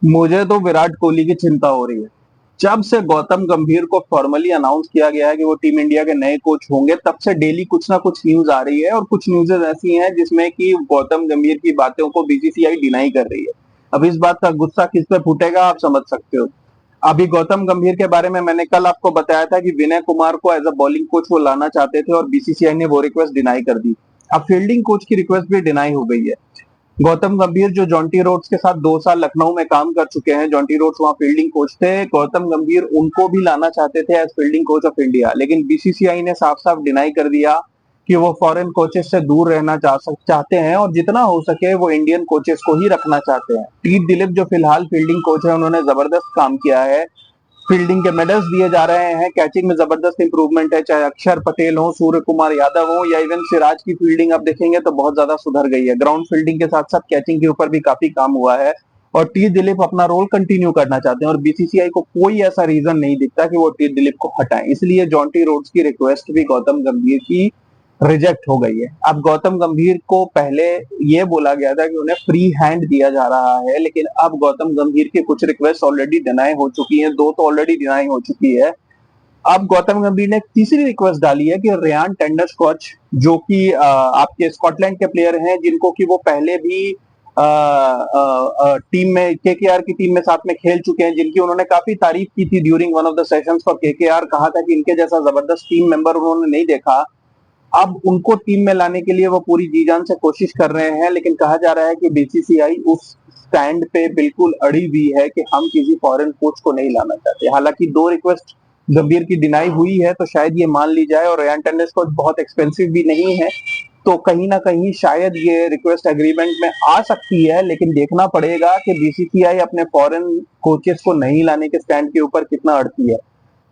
मुझे तो विराट कोहली की चिंता हो रही है। जब से गौतम गंभीर को फॉर्मली अनाउंस किया गया है कि वो टीम इंडिया के नए कोच होंगे, तब से डेली कुछ ना कुछ न्यूज आ रही है, और कुछ न्यूज़ेस ऐसी हैं जिसमें कि गौतम गंभीर की बातों को बीसीसीआई डिनाई कर रही है। अब इस बात का गुस्सा किस पे फूटेगा, आप समझ सकते हो। अभी गौतम गंभीर के बारे में मैंने कल आपको बताया था कि विनय कुमार को एज अ बॉलिंग कोच वो लाना चाहते थे, और बीसीसीआई ने वो रिक्वेस्ट डिनाई कर दी। अब फील्डिंग कोच की रिक्वेस्ट भी डिनाई हो गई है। गौतम गंभीर जो जॉन्टी रोड्स के साथ 2 साल लखनऊ में काम कर चुके हैं, जॉन्टी रोड्स वहां फील्डिंग कोच थे, गौतम गंभीर उनको भी लाना चाहते थे as fielding coach of India, लेकिन बीसीसीआई ने साफ साफ डिनाई कर दिया कि वो फॉरेन कोचेस से दूर रहना चाहते हैं, और जितना हो सके वो इंडियन कोचेस को ही रखना चाहते हैं। टी दिलीप जो फिलहाल फील्डिंग कोच है, उन्होंने जबरदस्त काम किया है। फील्डिंग के मेडल्स दिए जा रहे हैं, कैचिंग में जबरदस्त इंप्रूवमेंट है, चाहे अक्षर पटेल हो, सूर्य कुमार यादव हो, या इवन सिराज की फील्डिंग आप देखेंगे तो बहुत ज्यादा सुधर गई है। ग्राउंड फील्डिंग के साथ साथ कैचिंग के ऊपर भी काफी काम हुआ है, और टी दिलीप अपना रोल कंटिन्यू करना चाहते हैं, और बीसीसीआई को कोई ऐसा रीजन नहीं दिखता कि वो टी दिलीप को हटाएं। इसलिए जॉन्टी रोड्स की रिक्वेस्ट भी गौतम गंभीर की रिजेक्ट हो गई है। अब गौतम गंभीर को पहले ये बोला गया था कि उन्हें फ्री हैंड दिया जा रहा है, लेकिन अब गौतम गंभीर की कुछ रिक्वेस्ट ऑलरेडी डिनाई हो चुकी हैं, दो तो ऑलरेडी डिनाई हो चुकी है। अब गौतम गंभीर ने एक तीसरी रिक्वेस्ट डाली है कि रेयान टेंडरस्कॉच, जो कि आपके स्कॉटलैंड के प्लेयर हैं, जिनको कि वो पहले भी टीम में केकेआर की टीम में साथ में खेल चुके हैं, जिनकी उन्होंने काफी तारीफ की थी during one of the sessions for KKR, कहा था कि इनके जैसा जबरदस्त टीम मेंबर उन्होंने नहीं देखा। अब उनको टीम में लाने के लिए वो पूरी जी जान से कोशिश कर रहे हैं, लेकिन कहा जा रहा है कि बीसीसीआई उस स्टैंड पे बिल्कुल अड़ी हुई है कि हम किसी फॉरेन कोच को नहीं लाना चाहते। हालांकि दो रिक्वेस्ट गंभीर की डिनाई हुई है, तो शायद ये मान ली जाए, और रेयान टेंडस कोच बहुत एक्सपेंसिव भी नहीं है, तो कहीं ना कहीं शायद ये रिक्वेस्ट एग्रीमेंट में आ सकती है। लेकिन देखना पड़ेगा कि बीसीसीआई अपने फॉरेन कोचेस को नहीं लाने के स्टैंड के ऊपर कितना अड़ती है।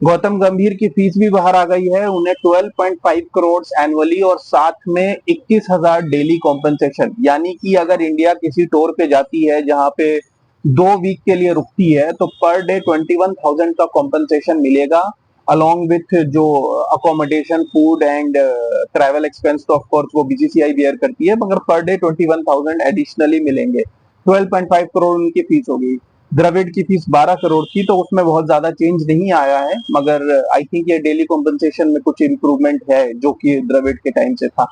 गौतम गंभीर की फीस भी बाहर आ गई है, उन्हें 12.5 करोड़ एनुअली, और साथ में 21,000 डेली कॉम्पनसेशन। यानी कि अगर इंडिया किसी टूर पे जाती है जहां पे 2 वीक के लिए रुकती है, तो पर डे 21,000 का कॉम्पनसेशन मिलेगा, अलोंग विथ जो accommodation, food and travel expense, तो ऑफकोर्स वो बीसीसीआई बियर करती है, मगर पर डे 21,000 एडिशनली मिलेंगे। 12.5 करोड़ उनकी फीस होगी। द्रविड़ की फीस 12 करोड़ थी, तो उसमें बहुत ज्यादा चेंज नहीं आया है, मगर आई थिंक ये डेली कॉम्पनसेशन में कुछ इंप्रूवमेंट है जो कि द्रविड़ के टाइम से था।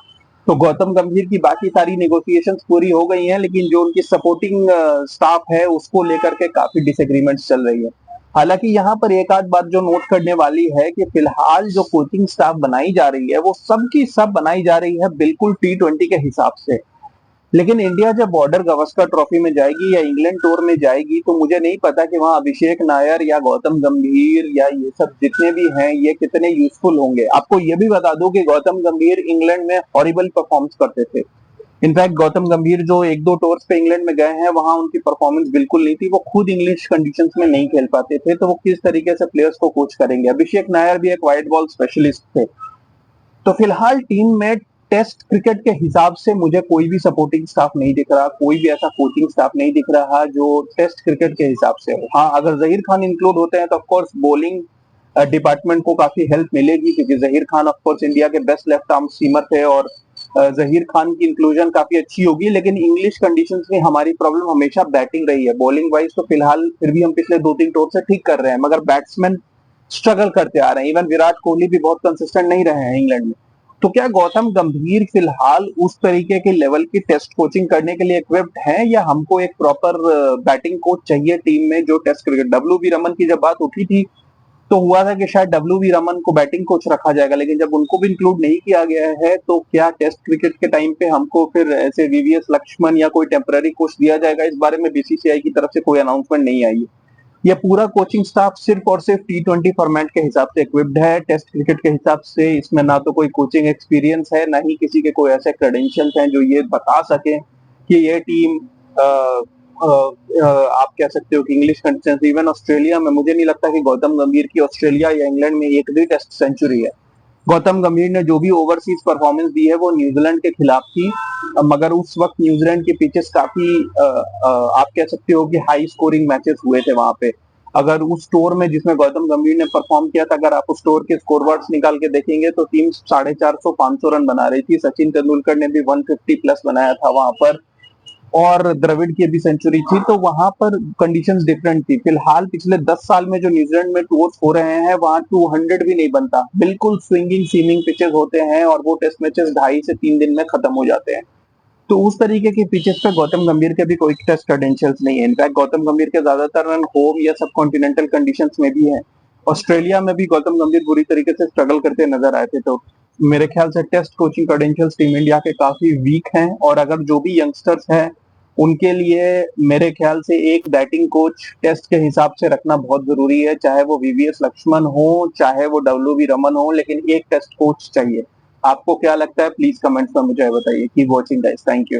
तो गौतम गंभीर की बाकी सारी नेगोशिएशंस पूरी हो गई हैं, लेकिन जो उनकी सपोर्टिंग स्टाफ है उसको लेकर के काफी डिसएग्रीमेंट्स चल रही है। हालांकि यहाँ पर एक आध बात जो नोट करने वाली है कि फिलहाल जो कोचिंग स्टाफ बनाई जा रही है वो सब की सब बनाई जा रही है बिल्कुल T20 के हिसाब से। लेकिन इंडिया जब बॉर्डर गवस्कर ट्रॉफी में जाएगी या इंग्लैंड टूर में जाएगी, तो मुझे नहीं पता कि वहां अभिषेक नायर या गौतम गंभीर या ये सब जितने भी हैं ये कितने यूजफुल होंगे। आपको ये भी बता दूं कि गौतम गंभीर इंग्लैंड में हॉरिबल परफॉर्म्स करते थे। इनफैक्ट गौतम गंभीर जो एक दो टूर्स पे इंग्लैंड में गए हैं, वहां उनकी परफॉर्मेंस बिल्कुल नहीं थी, वो खुद इंग्लिश कंडीशंस में नहीं खेल पाते थे, तो वो किस तरीके से प्लेयर्स को कोच करेंगे। अभिषेक नायर भी एक वाइट बॉल स्पेशलिस्ट थे। तो फिलहाल टीम में टेस्ट क्रिकेट के हिसाब से मुझे कोई भी सपोर्टिंग स्टाफ नहीं दिख रहा, कोई भी ऐसा कोचिंग स्टाफ नहीं दिख रहा जो टेस्ट क्रिकेट के हिसाब से हो। हाँ, अगर जहीर खान इंक्लूड होते हैं तो ऑफकोर्स बॉलिंग डिपार्टमेंट को काफी हेल्प मिलेगी, क्योंकि जहीर खान ऑफकोर्स इंडिया के बेस्ट लेफ्ट आर्म सीमर थे, और जहीर खान की इंक्लूजन काफी अच्छी होगी। लेकिन इंग्लिश कंडीशंस में हमारी प्रॉब्लम हमेशा बैटिंग रही है। बॉलिंग वाइज तो फिलहाल फिर भी हम पिछले 2-3 टूर से ठीक कर रहे हैं, मगर बैट्समैन स्ट्रगल करते आ रहे हैं। इवन विराट कोहली भी बहुत कंसिस्टेंट नहीं रहे हैं इंग्लैंड में। तो क्या गौतम गंभीर फिलहाल उस तरीके के लेवल की टेस्ट कोचिंग करने के लिए इक्विप्ड हैं, या हमको एक प्रॉपर बैटिंग कोच चाहिए टीम में जो test cricket. W B Raman की जब बात उठी थी तो हुआ था कि शायद डब्ल्यू बी रमन को बैटिंग कोच रखा जाएगा, लेकिन जब उनको भी इंक्लूड नहीं किया गया है, तो क्या टेस्ट क्रिकेट के टाइम पे हमको फिर ऐसे वीवीएस लक्ष्मण या कोई टेम्पररी कोच दिया जाएगा, इस बारे में बीसीसीआई की तरफ से कोई अनाउंसमेंट नहीं आई है। ये पूरा कोचिंग स्टाफ सिर्फ और सिर्फ T20 फॉर्मेट के हिसाब से इक्विप्ड है। टेस्ट क्रिकेट के हिसाब से इसमें ना तो कोई कोचिंग एक्सपीरियंस है, ना ही किसी के कोई ऐसे क्रेडेंशियल्स हैं जो ये बता सके कि ये टीम आप कह सकते हो कि इंग्लिश कंडीशन। इवन ऑस्ट्रेलिया में मुझे नहीं लगता कि गौतम गंभीर की ऑस्ट्रेलिया या इंग्लैंड में एक भी टेस्ट सेंचुरी है। गौतम गंभीर ने जो भी ओवरसीज परफॉर्मेंस दी है वो न्यूजीलैंड के खिलाफ थी, मगर उस वक्त न्यूजीलैंड के पिचेस काफी आप कह सकते हो कि हाई स्कोरिंग मैचेस हुए थे वहां पे। अगर उस टूर में जिसमें गौतम गंभीर ने परफॉर्म किया था, अगर आप उस टूर के स्कोरबोर्ड्स निकाल के देखेंगे तो टीम 450-500 रन बना रही थी। सचिन तेंदुलकर ने भी 150 प्लस बनाया था वहां पर। और द्रविड़ की अभी सेंचुरी थी, तो वहां पर कंडीशंस डिफरेंट थी। फिलहाल पिछले 10 साल में जो न्यूजीलैंड में टूर्स हो रहे हैं वहां 200 भी नहीं बनता, बिल्कुल स्विंगिंग सीमिंग पिचेस होते हैं और वो टेस्ट मैचेस 2.5 से 3 दिन में खत्म हो जाते हैं। तो उस तरीके के पिचेस पे गौतम गंभीर के भी कोई टेस्ट क्रेडेंशियल्स नहीं है। इनफैक्ट गौतम गंभीर के ज्यादातर रन होम या सब कॉन्टिनेंटल कंडीशंस में भी है। ऑस्ट्रेलिया में भी गौतम गंभीर बुरी तरीके से स्ट्रगल करते नजर आए थे। तो मेरे ख्याल से test coaching credentials team India के काफी वीक हैं, और अगर जो भी यंगस्टर्स हैं उनके लिए मेरे ख्याल से एक बैटिंग कोच टेस्ट के हिसाब से रखना बहुत जरूरी है, चाहे वो वीवीएस लक्ष्मण हो, चाहे वो डब्ल्यू रमन हो, लेकिन एक टेस्ट कोच चाहिए। आपको क्या लगता है? प्लीज कमेंट्स में मुझे बताइए। Keep watching guys, thank you.